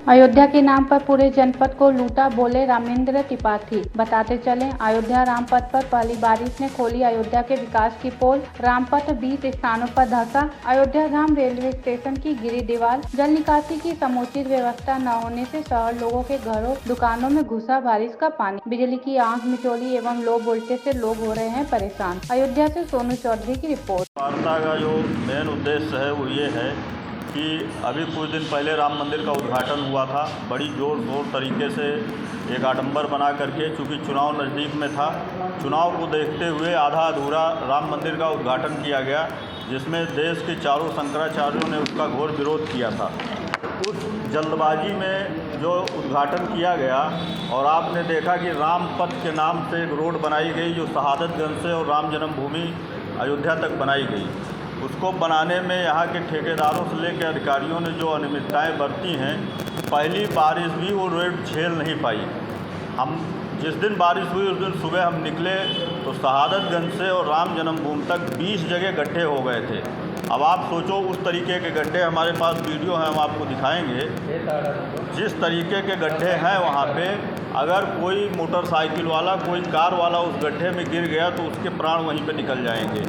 अयोध्या के नाम पर पूरे जनपद को लूटा, बोले रामेंद्र त्रिपाठी। बताते चलें, अयोध्या रामपथ पर पहली बारिश ने खोली अयोध्या के विकास की पोल। रामपथ 20 स्थानों पर धंसा। अयोध्या धाम रेलवे स्टेशन की गिरी दीवार। जल निकासी की समुचित व्यवस्था न होने से शहर लोगों के घरों दुकानों में घुसा बारिश का पानी। बिजली की आंख मिचौली एवं लो वोल्टेज से लोग हो रहे हैं परेशान। अयोध्या से सोनू चौधरी की रिपोर्ट। वार्ता का जो मेन उद्देश्य है वो ये है कि अभी कुछ दिन पहले राम मंदिर का उद्घाटन हुआ था। बड़ी जोर शोर तरीके से एक आडंबर बना करके, चूँकि चुनाव नज़दीक में था, चुनाव को देखते हुए आधा अधूरा राम मंदिर का उद्घाटन किया गया, जिसमें देश के चारों शंकराचार्यों ने उसका घोर विरोध किया था। उस जल्दबाजी में जो उद्घाटन किया गया और आपने देखा कि राम पथ के नाम से एक रोड बनाई गई जो शहादतगंज से और राम जन्मभूमि अयोध्या तक बनाई गई। उसको बनाने में यहाँ के ठेकेदारों से लेकर अधिकारियों ने जो अनियमितताएँ बरती हैं, पहली बारिश भी वो रोड झेल नहीं पाई। हम जिस दिन बारिश हुई उस दिन सुबह हम निकले तो शहादतगंज से और राम जन्मभूमि तक 20 जगह गड्ढे हो गए थे। अब आप सोचो, उस तरीके के गड्ढे, हमारे पास वीडियो है, हम आपको दिखाएंगे। जिस तरीके के गड्ढे हैं वहाँ पे, अगर कोई मोटरसाइकिल वाला, कोई कार वाला उस गड्ढे में गिर गया तो उसके प्राण वहीं पे निकल जाएंगे।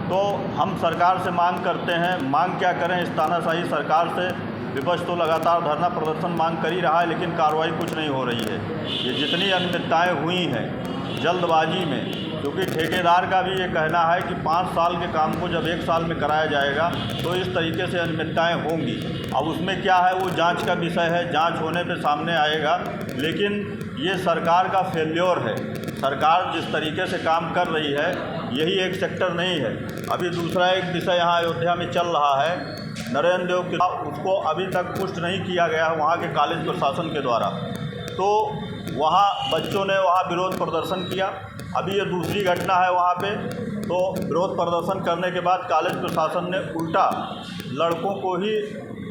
तो हम सरकार से मांग करते हैं, मांग क्या करें इस तानाशाही सरकार से। विपक्ष तो लगातार धरना प्रदर्शन मांग कर ही रहा है, लेकिन कार्रवाई कुछ नहीं हो रही है। ये जितनी अनियमितताएँ हुई हैं जल्दबाजी में, क्योंकि ठेकेदार का भी ये कहना है कि 5 साल के काम को जब 1 साल में कराया जाएगा तो इस तरीके से अनियमितताएँ होंगी। अब उसमें क्या है, वो जांच का विषय है, जांच होने पे सामने आएगा। लेकिन ये सरकार का फेल्योर है। सरकार जिस तरीके से काम कर रही है, यही एक सेक्टर नहीं है। अभी दूसरा एक विषय यहाँ अयोध्या में चल रहा है, नरेंद्र देव के, उसको अभी तक पुष्ट नहीं किया गया है वहाँ के कॉलेज प्रशासन के द्वारा। तो वहाँ बच्चों ने वहाँ विरोध प्रदर्शन किया। अभी ये दूसरी घटना है वहाँ पे। तो विरोध प्रदर्शन करने के बाद कॉलेज प्रशासन ने उल्टा लड़कों को ही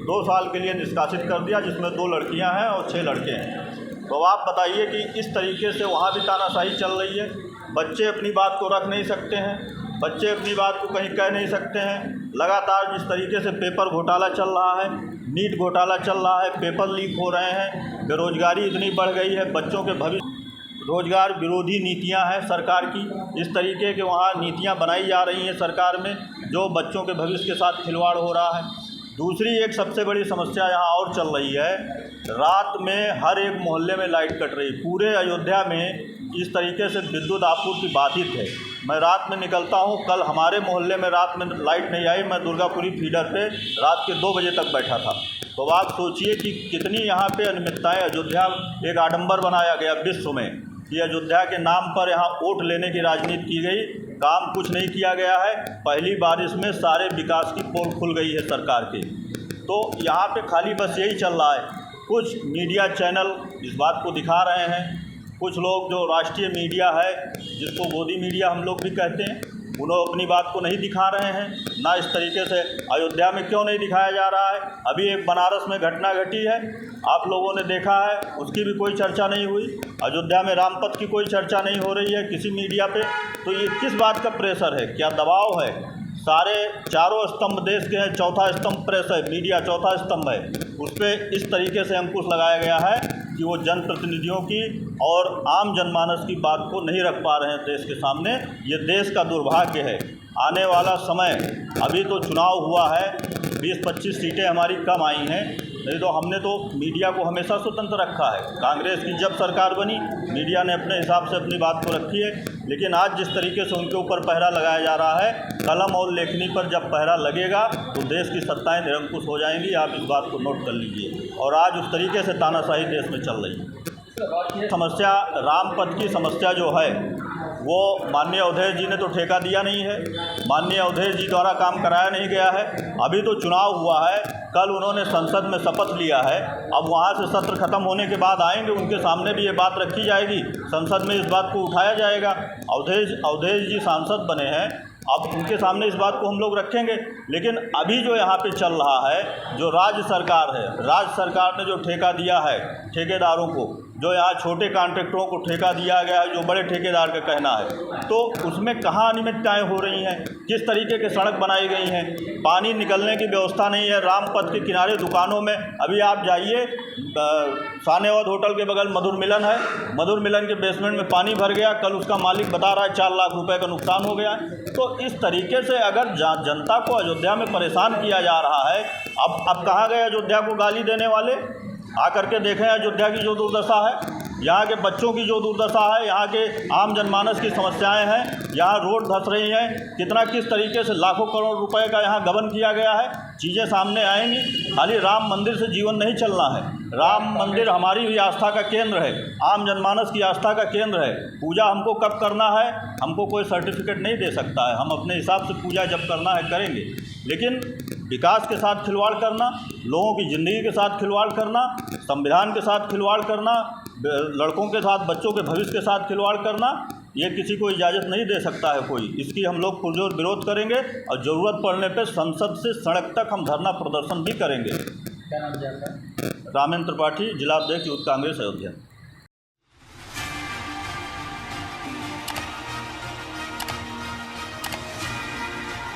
2 साल के लिए निष्कासित कर दिया, जिसमें 2 लड़कियाँ हैं और 6 लड़के हैं। तो आप बताइए कि इस तरीके से वहाँ भी तानाशाही चल रही है। बच्चे अपनी बात को रख नहीं सकते हैं, बच्चे अपनी बात को कहीं कह नहीं सकते हैं। लगातार जिस तरीके से पेपर घोटाला चल रहा है, नीट घोटाला चल रहा है, पेपर लीक हो रहे हैं, बेरोजगारी इतनी बढ़ गई है, बच्चों के भविष्य, रोजगार विरोधी नीतियां हैं सरकार की। इस तरीके के वहाँ नीतियां बनाई जा रही हैं सरकार में, जो बच्चों के भविष्य के साथ खिलवाड़ हो रहा है। दूसरी एक सबसे बड़ी समस्या यहाँ और चल रही है, रात में हर एक मोहल्ले में लाइट कट रही। पूरे अयोध्या में इस तरीके से विद्युत आपूर्ति बाधित है। मैं रात में निकलता हूँ, कल हमारे मोहल्ले में रात में लाइट नहीं आई, मैं दुर्गापुरी फीडर पे रात के 2 बजे तक बैठा था। तो आप सोचिए कि कितनी यहाँ पे अनियमितताएँ। अयोध्या एक आडंबर बनाया गया विश्व में कि अयोध्या के नाम पर यहाँ वोट लेने की राजनीति की गई, काम कुछ नहीं किया गया है। पहली बारिश में सारे विकास की पोल खुल गई है सरकार की। तो यहाँ पे खाली बस यही चल रहा है। कुछ मीडिया चैनल इस बात को दिखा रहे हैं, कुछ लोग जो राष्ट्रीय मीडिया है, जिसको गोदी मीडिया हम लोग भी कहते हैं, उन्होंने अपनी बात को नहीं दिखा रहे हैं। ना इस तरीके से अयोध्या में क्यों नहीं दिखाया जा रहा है। अभी एक बनारस में घटना घटी है, आप लोगों ने देखा है, उसकी भी कोई चर्चा नहीं हुई। अयोध्या में रामपथ की कोई चर्चा नहीं हो रही है किसी मीडिया पे। तो ये किस बात का प्रेशर है, क्या दबाव है? सारे चारों स्तंभ देश के हैं, चौथा स्तंभ प्रेस है, मीडिया चौथा स्तंभ है। उस पर इस तरीके से अंकुश लगाया गया है कि वो जनप्रतिनिधियों की और आम जनमानस की बात को नहीं रख पा रहे हैं देश के सामने। ये देश का दुर्भाग्य है। आने वाला समय, अभी तो चुनाव हुआ है, 20-25 सीटें हमारी कम आई हैं, नहीं तो हमने तो मीडिया को हमेशा स्वतंत्र रखा है। कांग्रेस की जब सरकार बनी, मीडिया ने अपने हिसाब से अपनी बात को रखी है। लेकिन आज जिस तरीके से उनके ऊपर पहरा लगाया जा रहा है, कलम और लेखनी पर जब पहरा लगेगा तो देश की सत्ताएं निरंकुश हो जाएंगी। आप इस बात को नोट कर लीजिए। और आज उस तरीके से तानाशाही देश में चल रही है। समस्या, रामपथ की समस्या जो है, वो माननीय अवधेश जी ने तो ठेका दिया नहीं है, माननीय अवधेश जी द्वारा काम कराया नहीं गया है। अभी तो चुनाव हुआ है, कल उन्होंने संसद में शपथ लिया है। अब वहाँ से सत्र खत्म होने के बाद आएंगे, उनके सामने भी ये बात रखी जाएगी, संसद में इस बात को उठाया जाएगा। अवधेश जी सांसद बने हैं, अब उनके सामने इस बात को हम लोग रखेंगे। लेकिन अभी जो यहाँ पे चल रहा है, जो राज्य सरकार है, राज्य सरकार ने जो ठेका दिया है ठेकेदारों को, जो यहाँ छोटे कॉन्ट्रैक्टरों को ठेका दिया गया है, जो बड़े ठेकेदार का कहना है, तो उसमें कहाँ अनियमितताएँ हो रही हैं, किस तरीके के सड़क बनाई गई हैं, पानी निकलने की व्यवस्था नहीं है। रामपथ के किनारे दुकानों में अभी आप जाइए, सानेवाद होटल के बगल मधुर मिलन है, मधुर मिलन के बेसमेंट में पानी भर गया, कल उसका मालिक बता रहा है 4 लाख रुपए का नुकसान हो गया। तो इस तरीके से अगर जनता को अयोध्या में परेशान किया जा रहा है, अब कहाँ गए अयोध्या को गाली देने वाले? आकर के देखें अयोध्या की जो दुर्दशा है, यहाँ के बच्चों की जो दुर्दशा है, यहाँ के आम जनमानस की समस्याएं हैं, यहाँ रोड धंस रही हैं, किस तरीके से लाखों करोड़ रुपए का यहाँ गबन किया गया है, चीज़ें सामने आएंगी। खाली राम मंदिर से जीवन नहीं चलना है, राम मंदिर हमारी भी आस्था का केंद्र है, आम जनमानस की आस्था का केंद्र है। पूजा हमको कब करना है, हमको कोई सर्टिफिकेट नहीं दे सकता है, हम अपने हिसाब से पूजा जब करना है करेंगे, लेकिन विकास के साथ खिलवाड़ करना, लोगों की ज़िंदगी के साथ खिलवाड़ करना, संविधान के साथ खिलवाड़ करना, लड़कों के साथ, बच्चों के भविष्य के साथ खिलवाड़ करना, ये किसी को इजाज़त नहीं दे सकता है कोई। इसकी हम लोग पुरजोर विरोध करेंगे और ज़रूरत पड़ने पर संसद से सड़क तक हम धरना प्रदर्शन भी करेंगे। क्या नाम है आपका? रामेंद्र त्रिपाठी, जिला अध्यक्ष यूथ कांग्रेस अयोध्या।